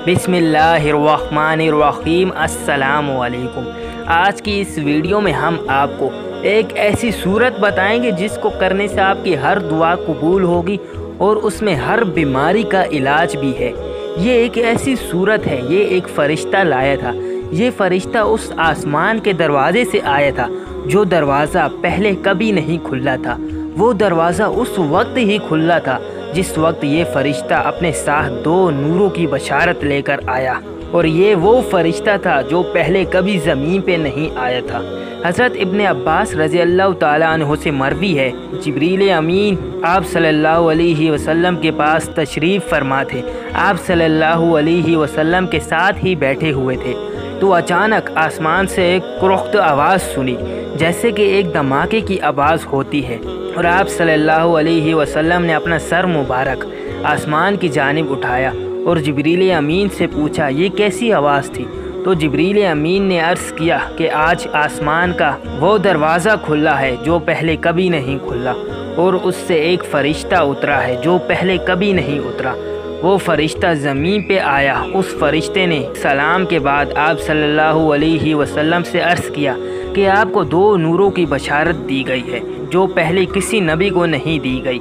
बिस्मिल्लाहिर्रहमानिर्रहीम। अस्सलाम वालेकुम। आज की इस वीडियो में हम आपको एक ऐसी सूरत बताएंगे जिसको करने से आपकी हर दुआ कबूल होगी और उसमें हर बीमारी का इलाज भी है। ये एक ऐसी सूरत है, ये एक फ़रिश्ता लाया था। ये फ़रिश्ता उस आसमान के दरवाज़े से आया था जो दरवाज़ा पहले कभी नहीं खुला था। वो दरवाज़ा उस वक्त ही खुला था जिस वक्त ये फ़रिश्ता अपने साथ दो नूरों की बशारत लेकर आया, और ये वो फ़रिश्ता था जो पहले कभी ज़मीन पे नहीं आया था। हज़रत इब्न अब्बास रज़ी अल्लाह ताला अन्हु से मरवी है, जिब्रील अमीन आप सल्लल्लाहु अलैहि वसल्लम के पास तशरीफ़ फरमा थे। आप सल्लल्लाहु अलैहि वसल्लम के साथ ही बैठे हुए थे तो अचानक आसमान से एक कुरख्त आवाज़ सुनी, जैसे कि एक धमाके की आवाज़ होती है, और आप सल्लल्लाहु अलैहि वसल्लम ने अपना सर मुबारक आसमान की जानिब उठाया और जिब्रील अमीन से पूछा ये कैसी आवाज़ थी। तो जिब्रील अमीन ने अर्ज़ किया कि आज आसमान का वो दरवाज़ा खुला है जो पहले कभी नहीं खुला, और उससे एक फ़रिश्ता उतरा है जो पहले कभी नहीं उतरा। वो फ़रिश्ता ज़मीन पे आया। उस फ़रिश्ते ने सलाम के बाद आप सल्लल्लाहु अलैहि वसल्लम से अर्ज़ किया कि आपको दो नूरों की बशारत दी गई है जो पहले किसी नबी को नहीं दी गई।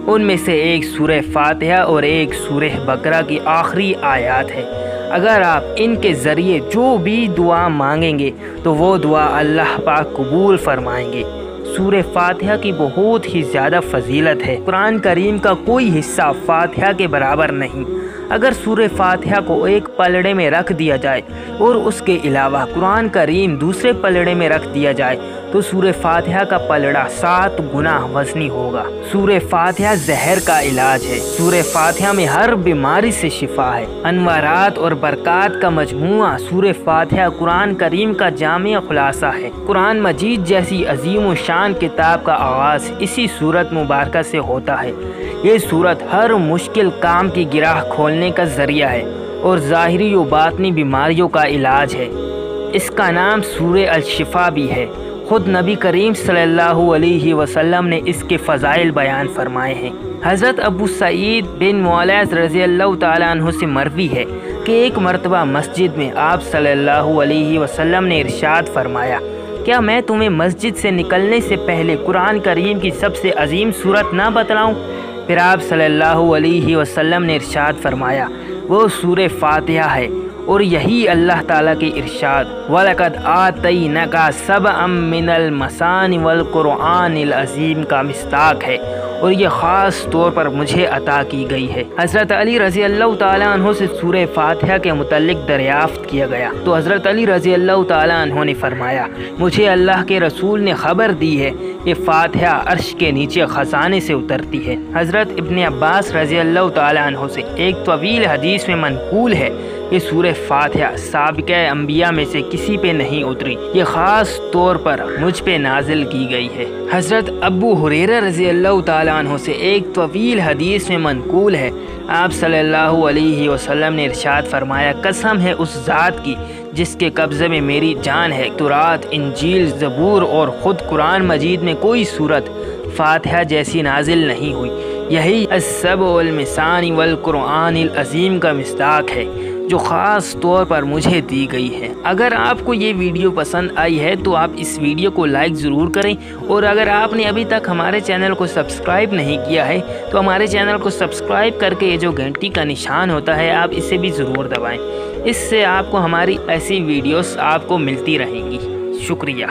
उनमें से एक सूरह फातिहा और एक सूरह बकरा की आखिरी आयत है। अगर आप इनके ज़रिए जो भी दुआ मांगेंगे तो वो दुआ अल्लाह पाक कबूल फरमाएंगे। सूरह फातिहा की बहुत ही ज़्यादा फजीलत है। कुरान करीम का कोई हिस्सा फातिहा के बराबर नहीं। अगर सूरह फातिहा को एक पलड़े में रख दिया जाए और उसके अलावा कुरान करीम दूसरे पलड़े में रख दिया जाए तो सूरह फातिहा का पलड़ा 7 गुना वज़नी होगा। सूरह फातिहा ज़हर का इलाज है। सूरह फातिहा में हर बीमारी से शिफा है। अनवारात और बरक़ात का मजमूआ सूरह फातिहा कुरान करीम का जामिया खुलासा है। कुरान मजीद जैसी अजीम व शान किताब का आगाज़ इसी सूरत मुबारक से होता है। ये सूरत हर मुश्किल काम की गिराह खोलने का ज़रिया है और ज़ाहिरी व बातनी बीमारियों का इलाज है। इसका नाम सूरह अल-शिफा भी है। खुद नबी करीम सल्लल्लाहु अलैहि वसल्लम ने इसके फ़ज़ाइल बयान फरमाए हैं। हज़रत अबू सईद बिन मुअल्लाज़ रज़ी अल्लाह ताला अन्हु से मरवी है कि एक मरतबा मस्जिद में आप सल्लल्लाहु अलैहि वसल्लम ने इरशाद फरमाया, क्या मैं तुम्हें मस्जिद से निकलने से पहले कुरान करीम की सबसे अजीम सूरत ना बतलाऊँ? फिर आप सल्लल्लाहु अलैहि वसल्लम ने इरशाद फरमाया, वो सूरह फातिहा है, और यही अल्लाह ताला के इरशाद वलक़द आतैनाका सबअम मिनल मसानी वल कुरआनिल अज़ीम का मिस्ताक है, और ये ख़ास तौर पर मुझे अता की गई है। हज़रत अली रज़ी अल्लाह ताला अन्हु से सूरह फातिहा के मुतल्लिक़ दरियाफ़्त किया गया तो हज़रत अली रज़ी अल्लाह ताला अन्हु ने फरमाया, मुझे अल्लाह के रसूल ने ख़बर दी है कि फातिहा अर्श के नीचे ख़ज़ाने से उतरती है। हज़रत इब्न अब्बास रज़ी अल्लाह ताला अन्हु से एक तवील हदीस में मनक़ूल है कि सूरह फातिहा साबिक़ अंबिया में से किसी पे नहीं उतरी, ये ख़ास तौर पर मुझ पे नाजिल की गई है। हज़रत अबू हुरैरा रज़ी अल्लाह ताला अन्हु से एक तवील हदीस में मनक़ूल है, आप सल्लल्लाहु अलैहि वसल्लम ने इरशाद फरमाया, कसम है उस ज़ात की जिसके कब्ज़े में मेरी जान है, तौरात, इंजील, ज़बूर और ख़ुद कुरान मजीद में कोई सूरत फातिहा जैसी नाजिल नहीं हुई। यही अस्सबउल मिसानी वल कुरआनिल अज़ीम का मिस्ताक है जो ख़ास तौर पर मुझे दी गई है। अगर आपको ये वीडियो पसंद आई है तो आप इस वीडियो को लाइक ज़रूर करें, और अगर आपने अभी तक हमारे चैनल को सब्सक्राइब नहीं किया है तो हमारे चैनल को सब्सक्राइब करके ये जो घंटी का निशान होता है आप इसे भी ज़रूर दबाएं। इससे आपको हमारी ऐसी वीडियोस आपको मिलती रहेंगी। शुक्रिया।